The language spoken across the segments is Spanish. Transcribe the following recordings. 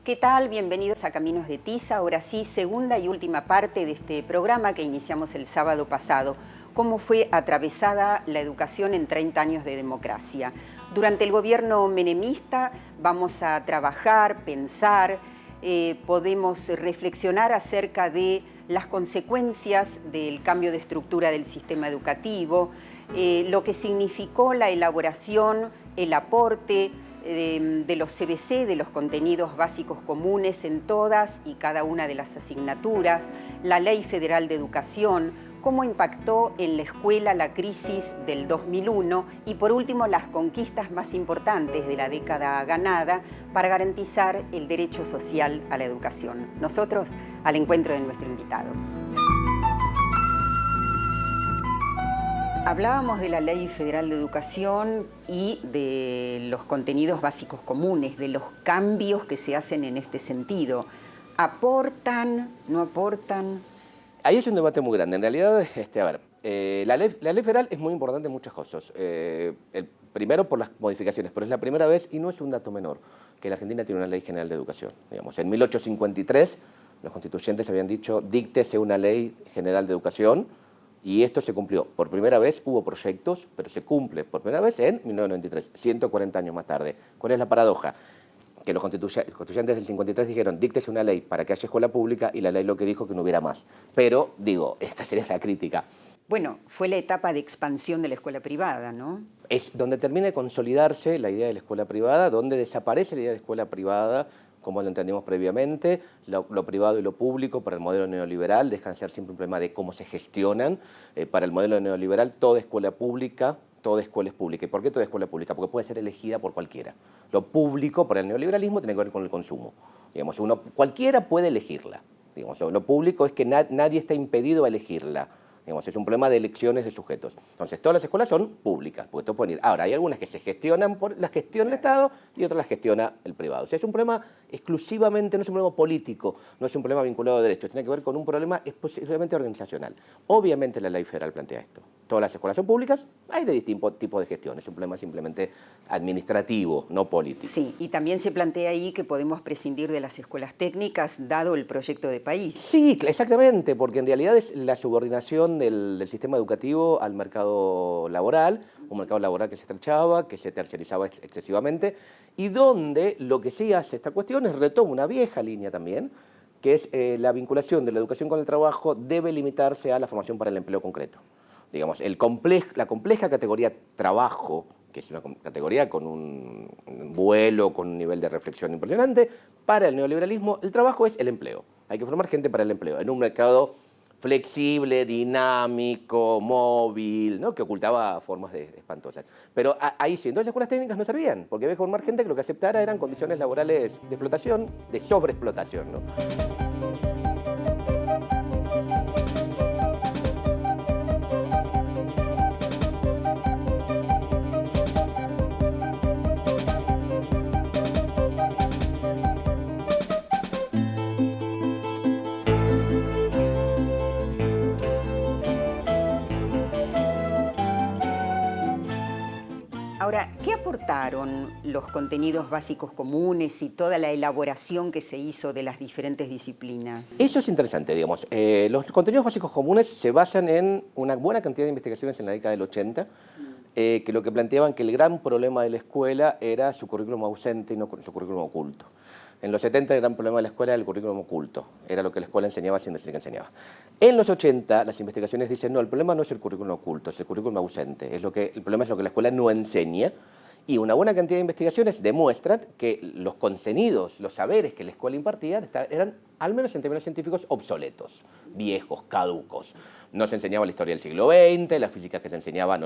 ¿Qué tal? Bienvenidos a Caminos de Tiza. Ahora sí, segunda y última parte de este programa que iniciamos el sábado pasado. Cómo fue atravesada la educación en 30 años de democracia. Durante el gobierno menemista vamos a trabajar, pensar, podemos reflexionar acerca de las consecuencias del cambio de estructura del sistema educativo, lo que significó la elaboración, el aporte de los CBC, de los contenidos básicos comunes en todas y cada una de las asignaturas, la Ley Federal de Educación, cómo impactó en la escuela la crisis del 2001 y por último las conquistas más importantes de la década ganada para garantizar el derecho social a la educación. Nosotros al encuentro de nuestro invitado. Hablábamos de la Ley Federal de Educación y de los contenidos básicos comunes, de los cambios que se hacen en este sentido. ¿Aportan? ¿No aportan? Ahí es un debate muy grande. En realidad, la ley federal es muy importante en muchas cosas. Primero por las modificaciones, pero es la primera vez, y no es un dato menor, que la Argentina tiene una ley general de educación. Digamos, en 1853 los constituyentes habían dicho, díctese una ley general de educación, y esto se cumplió. Por primera vez hubo proyectos, pero se cumple por primera vez en 1993, 140 años más tarde. ¿Cuál es la paradoja? Que los constituyentes del 53 dijeron, díctese una ley para que haya escuela pública, y la ley lo que dijo que no hubiera más. Pero, digo, esta sería la crítica. Bueno, fue la etapa de expansión de la escuela privada, ¿no? Es donde termina de consolidarse la idea de la escuela privada, donde desaparece la idea de escuela privada, como lo entendimos previamente, lo privado y lo público para el modelo neoliberal dejan de ser siempre un problema de cómo se gestionan. Para el modelo neoliberal, toda escuela pública, toda escuela es pública. ¿Y por qué toda escuela es pública? Porque puede ser elegida por cualquiera. Lo público, para el neoliberalismo, tiene que ver con el consumo. Digamos, cualquiera puede elegirla. Digamos, lo público es que nadie está impedido a elegirla. Digamos, es un problema de elecciones de sujetos. Entonces, todas las escuelas son públicas, porque todos pueden ir. Ahora, hay algunas que se gestionan, las gestiona el Estado y otras las gestiona el privado. O sea, es un problema exclusivamente, no es un problema político, no es un problema vinculado a derechos, tiene que ver con un problema exclusivamente organizacional. Obviamente la ley federal plantea esto. Todas las escuelas son públicas, hay de distintos tipos de gestión, es un problema simplemente administrativo, no político. Sí, y también se plantea ahí que podemos prescindir de las escuelas técnicas, dado el proyecto de país. Sí, exactamente, porque en realidad es la subordinación del sistema educativo al mercado laboral, un mercado laboral que se estrechaba, que se terciarizaba excesivamente, y donde lo que sí hace esta cuestión es retoma una vieja línea también, que es la vinculación de la educación con el trabajo debe limitarse a la formación para el empleo concreto. Digamos, la compleja categoría trabajo, que es una categoría con un vuelo, con un nivel de reflexión impresionante, para el neoliberalismo el trabajo es el empleo. Hay que formar gente para el empleo, en un mercado flexible, dinámico, móvil, ¿no? Que ocultaba formas espantosas. Pero ahí sí, entonces las escuelas técnicas no servían, porque había que formar gente que lo que aceptara eran condiciones laborales de explotación, de sobreexplotación, ¿no? Ahora, ¿qué aportaron los contenidos básicos comunes y toda la elaboración que se hizo de las diferentes disciplinas? Eso es interesante, digamos. Los contenidos básicos comunes se basan en una buena cantidad de investigaciones en la década del 80, que lo que planteaban que el gran problema de la escuela era su currículum ausente y no su currículum oculto. En los 70 el gran problema de la escuela era el currículum oculto, era lo que la escuela enseñaba sin decir que enseñaba. En los 80 las investigaciones dicen, no, el problema no es el currículum oculto, es el currículum ausente, el problema es lo que la escuela no enseña, y una buena cantidad de investigaciones demuestran que los contenidos, los saberes que la escuela impartía eran, al menos en términos científicos, obsoletos, viejos, caducos. No se enseñaba la historia del siglo XX, la física que se enseñaba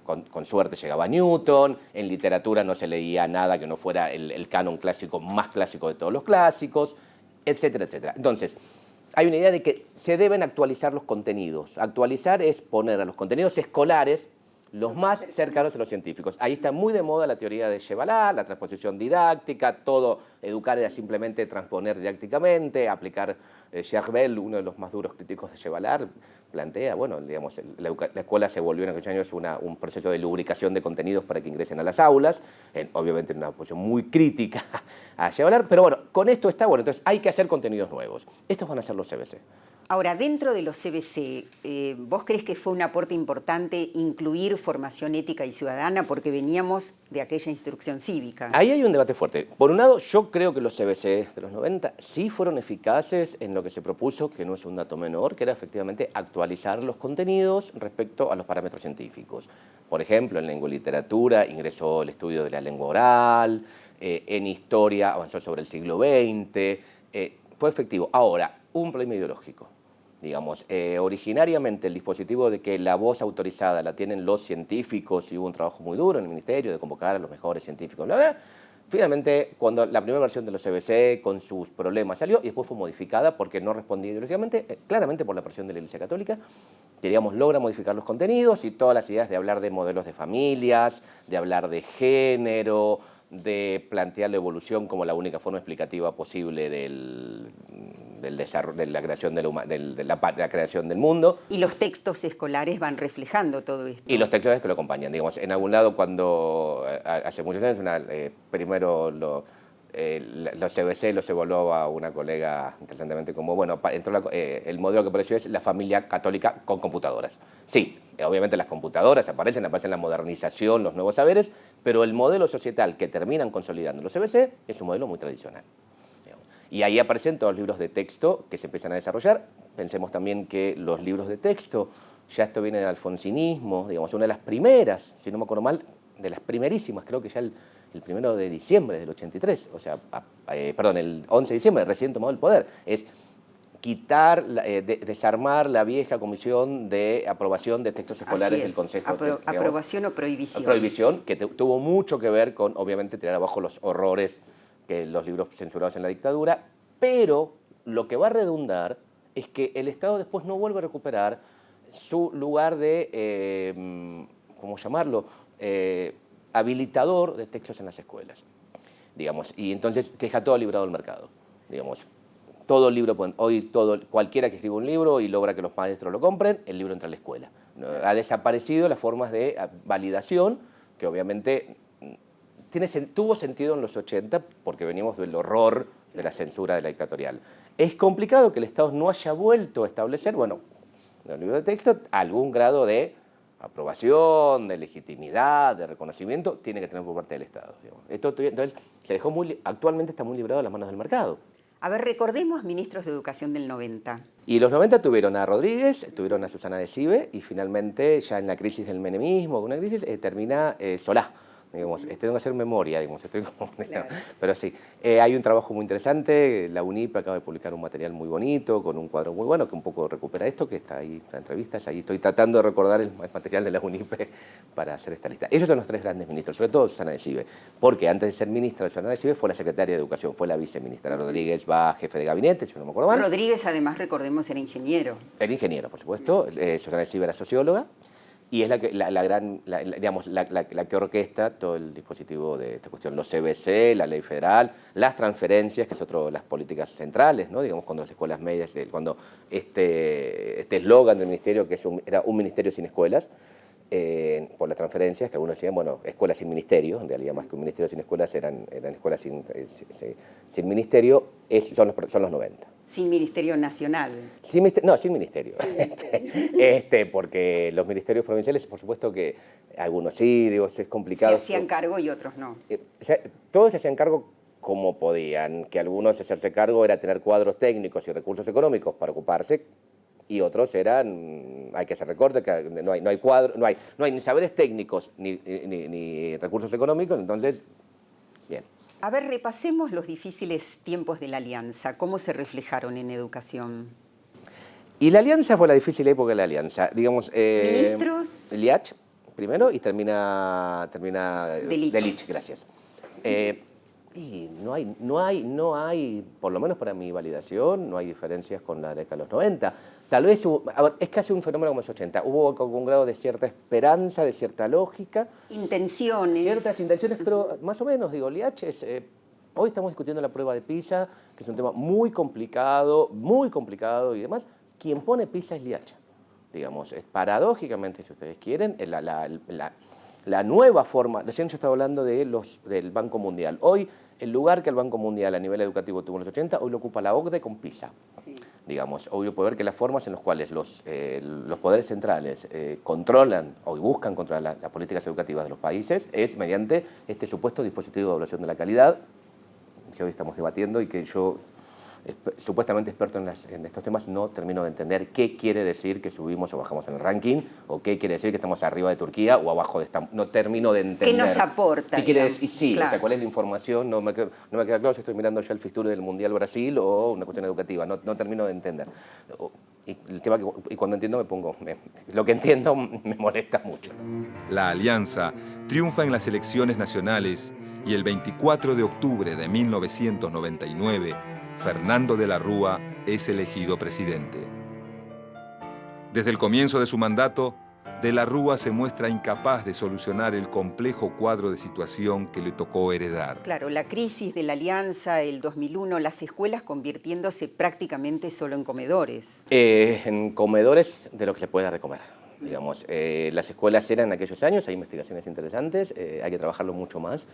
con suerte llegaba a Newton, en literatura no se leía nada que no fuera el canon clásico más clásico de todos los clásicos, etcétera, etcétera. Entonces, hay una idea de que se deben actualizar los contenidos. Actualizar es poner a los contenidos escolares los más cercanos a los científicos. Ahí está muy de moda la teoría de Chevalard, la transposición didáctica, todo, educar era simplemente transponer didácticamente, aplicar Jacques Bell, uno de los más duros críticos de Chevalard, plantea, bueno, digamos, la escuela se volvió en aquellos años un proceso de lubricación de contenidos para que ingresen a las aulas, obviamente en una posición muy crítica a Chevalard, pero bueno, con esto está bueno, entonces hay que hacer contenidos nuevos. Estos van a ser los CBC. Ahora, dentro de los CBC, ¿vos crees que fue un aporte importante incluir formación ética y ciudadana? Porque veníamos de aquella instrucción cívica. Ahí hay un debate fuerte. Por un lado, yo creo que los CBC de los 90 sí fueron eficaces en lo que se propuso, que no es un dato menor, que era efectivamente actualizar los contenidos respecto a los parámetros científicos. Por ejemplo, en lengua y literatura ingresó el estudio de la lengua oral, en historia avanzó sobre el siglo XX, fue efectivo. Ahora, un problema ideológico. Digamos, originariamente el dispositivo de que la voz autorizada la tienen los científicos, y hubo un trabajo muy duro en el ministerio de convocar a los mejores científicos, bla, bla. Finalmente, cuando la primera versión de los CBC con sus problemas salió y después fue modificada porque no respondía ideológicamente, claramente por la presión de la Iglesia Católica, que digamos logra modificar los contenidos y todas las ideas de hablar de modelos de familias, de hablar de género, de plantear la evolución como la única forma explicativa posible del desarrollo, de la creación de la creación del mundo. Y los textos escolares van reflejando todo esto. Y los textos que lo acompañan. Digamos, en algún lado, cuando hace muchos años, primero los CBC los evaluó a una colega interesantemente como, bueno, el modelo que apareció es la familia católica con computadoras. Sí, obviamente las computadoras aparecen la modernización, los nuevos saberes, pero el modelo societal que terminan consolidando los CBC es un modelo muy tradicional. Y ahí aparecen todos los libros de texto que se empiezan a desarrollar. Pensemos también que los libros de texto, ya esto viene del alfonsinismo, digamos, una de las primeras, si no me acuerdo mal, de las primerísimas, creo que ya el 1 de diciembre del 83, o sea, perdón, el 11 de diciembre, recién tomado el poder, es quitar, desarmar la vieja comisión de aprobación de textos escolares del Consejo. Aprobación o prohibición. Prohibición, que tuvo mucho que ver con, obviamente, tirar abajo los horrores que los libros censurados en la dictadura, pero lo que va a redundar es que el Estado después no vuelve a recuperar su lugar de, ¿cómo llamarlo?, habilitador de textos en las escuelas, digamos, y entonces deja todo librado al mercado, digamos. Todo libro, cualquiera que escriba un libro y logra que los maestros lo compren, el libro entra a la escuela. Ha desaparecido las formas de validación, que obviamente tuvo sentido en los 80 porque veníamos del horror de la censura de la dictatorial. Es complicado que el Estado no haya vuelto a establecer, bueno, en el libro de texto, algún grado de aprobación, de legitimidad, de reconocimiento, tiene que tener por parte del Estado. Digamos. Entonces, actualmente está muy librado de las manos del mercado. A ver, recordemos ministros de Educación del 90. Y los 90 tuvieron a Rodríguez, tuvieron a Susana de Cive, y finalmente, ya en la crisis del menemismo, una crisis, termina Solá. Digamos, tengo que hacer memoria, digamos, claro. Pero sí, hay un trabajo muy interesante, la UNIP acaba de publicar un material muy bonito, con un cuadro muy bueno, que un poco recupera esto, que está ahí en las entrevistas, ahí estoy tratando de recordar el material de la UNIP para hacer esta lista. Ellos son los tres grandes ministros, sobre todo Susana de Cive, porque antes de ser ministra Susana de Cive fue la secretaria de Educación, fue la viceministra. Rodríguez va jefe de gabinete, si no me acuerdo mal. Rodríguez, además, recordemos, era ingeniero. Era ingeniero, por supuesto, Susana de Cive era socióloga. Y es la que orquesta todo el dispositivo de esta cuestión, los CBC, la ley federal, las transferencias, que es otro de las políticas centrales, ¿no? Digamos, cuando las escuelas medias, cuando este eslogan del ministerio, que era un ministerio sin escuelas, por las transferencias, que algunos decían, bueno, escuelas sin ministerio, en realidad más que un ministerio sin escuelas, eran escuelas sin ministerio, son los 90. Sin ministerio nacional. Sin ministerio. Porque los ministerios provinciales, por supuesto que algunos sí, digo, es complicado. Se hacían cargo y otros no. Todos se hacían cargo como podían, que algunos hacerse cargo era tener cuadros técnicos y recursos económicos para ocuparse, y otros eran, hay que hacer recortes, que no hay cuadros, no hay ni saberes técnicos ni recursos económicos, entonces, bien. A ver, repasemos los difíciles tiempos de la Alianza. ¿Cómo se reflejaron en educación? Y la Alianza fue la difícil época de la Alianza. Digamos, ¿Ministros? Liach primero y termina Delich. Delich, gracias. Y no hay, por lo menos para mi validación, no hay diferencias con la década de los 90. Tal vez es casi un fenómeno como los 80. Hubo un grado de cierta esperanza, de cierta lógica. Intenciones. Ciertas intenciones, pero más o menos, digo, Liaches, hoy estamos discutiendo la prueba de PISA, que es un tema muy complicado y demás. Quien pone PISA es Liaches. Digamos, paradójicamente, si ustedes quieren, la nueva forma, recién yo estaba hablando del Banco Mundial. Hoy, el lugar que el Banco Mundial a nivel educativo tuvo en los 80, hoy lo ocupa la OCDE con PISA. Sí. Digamos, hoy puede ver que las formas en las cuales los poderes centrales controlan o buscan controlar las políticas educativas de los países es mediante este supuesto dispositivo de evaluación de la calidad que hoy estamos debatiendo y que yo, supuestamente experto en estos temas, no termino de entender qué quiere decir que subimos o bajamos en el ranking, o qué quiere decir que estamos arriba de Turquía o abajo de esta. No termino de entender. ¿Qué nos aporta? ¿Qué quiere decir? Y sí, claro. O sea, ¿cuál es la información? No me queda claro si estoy mirando ya el fixture del Mundial Brasil o una cuestión educativa. No termino de entender. Y el tema y cuando entiendo lo que entiendo me molesta mucho. La Alianza triunfa en las elecciones nacionales y el 24 de octubre de 1999, Fernando de la Rúa es elegido presidente. Desde el comienzo de su mandato, de la Rúa se muestra incapaz de solucionar el complejo cuadro de situación que le tocó heredar. Claro, la crisis de la Alianza, el 2001, las escuelas convirtiéndose prácticamente solo en comedores. En comedores de lo que se puede dar de comer. Digamos, las escuelas eran en aquellos años, hay investigaciones interesantes, hay que trabajarlo mucho más,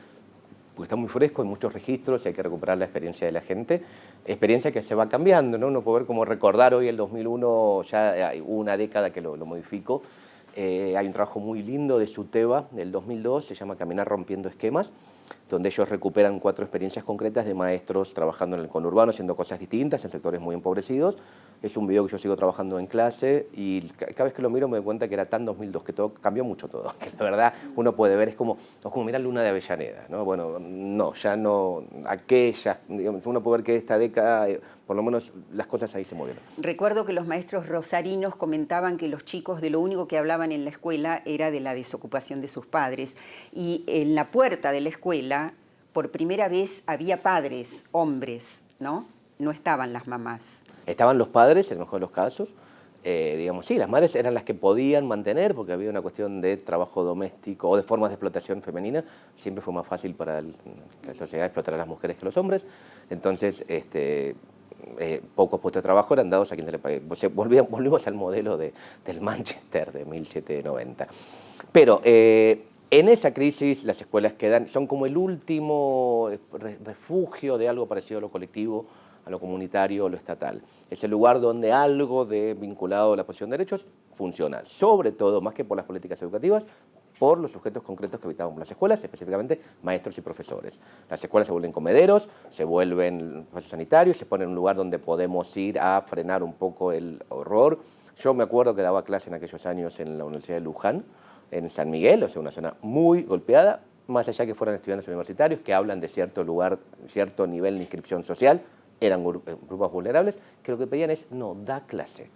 porque está muy fresco, hay muchos registros y hay que recuperar la experiencia de la gente, experiencia que se va cambiando, ¿no? Uno puede ver cómo recordar hoy el 2001, ya hay una década que lo modificó. Hay un trabajo muy lindo de SUTEBA del 2002, se llama Caminar rompiendo esquemas, donde ellos recuperan 4 experiencias concretas de maestros trabajando en el conurbano, haciendo cosas distintas en sectores muy empobrecidos. Es un video que yo sigo trabajando en clase y cada vez que lo miro me doy cuenta que era tan 2002, que todo cambió mucho todo. Que la verdad uno puede ver, es como mirar Luna de Avellaneda, ¿no? Bueno, no, ya no, aquella, digamos, uno puede ver que esta década, por lo menos las cosas ahí se movieron. Recuerdo que los maestros rosarinos comentaban que los chicos de lo único que hablaban en la escuela era de la desocupación de sus padres y en la puerta de la escuela por primera vez había padres, hombres, ¿no? No estaban las mamás. Estaban los padres, en el mejor de los casos. Digamos, sí, las madres eran las que podían mantener, porque había una cuestión de trabajo doméstico o de formas de explotación femenina. Siempre fue más fácil para la sociedad explotar a las mujeres que a los hombres. Entonces, pocos puestos de trabajo eran dados a quienes le pagaban. Volvimos al modelo del Manchester de 1790. Pero en esa crisis las escuelas son como el último refugio de algo parecido a lo colectivo, a lo comunitario, a lo estatal. Es el lugar donde algo vinculado a la posición de derechos funciona, sobre todo, más que por las políticas educativas, por los sujetos concretos que habitaban las escuelas, específicamente maestros y profesores. Las escuelas se vuelven comederos, se vuelven espacios sanitarios, se ponen en un lugar donde podemos ir a frenar un poco el horror. Yo me acuerdo que daba clase en aquellos años en la Universidad de Luján, en San Miguel, o sea, una zona muy golpeada, más allá que fueran estudiantes universitarios que hablan de cierto lugar, cierto nivel de inscripción social, eran grupos vulnerables, que lo que pedían es, no, da clase.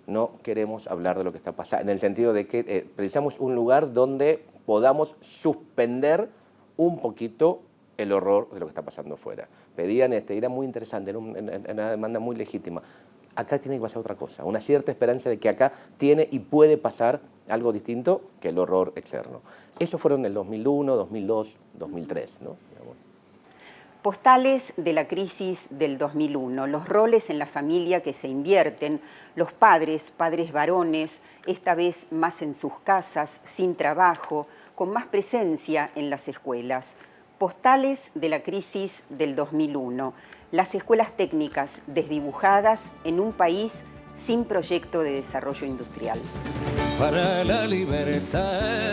No queremos hablar de lo que está pasando, en el sentido de que precisamos un lugar donde podamos suspender un poquito el horror de lo que está pasando afuera. Pedían, era muy interesante, era una demanda muy legítima. Acá tiene que pasar otra cosa, una cierta esperanza de que acá tiene y puede pasar algo distinto que el horror externo. Eso fueron en el 2001, 2002, 2003, ¿no? Postales de la crisis del 2001, los roles en la familia que se invierten, los padres varones, esta vez más en sus casas, sin trabajo, con más presencia en las escuelas. Postales de la crisis del 2001, las escuelas técnicas desdibujadas en un país sin proyecto de desarrollo industrial. Para la libertad.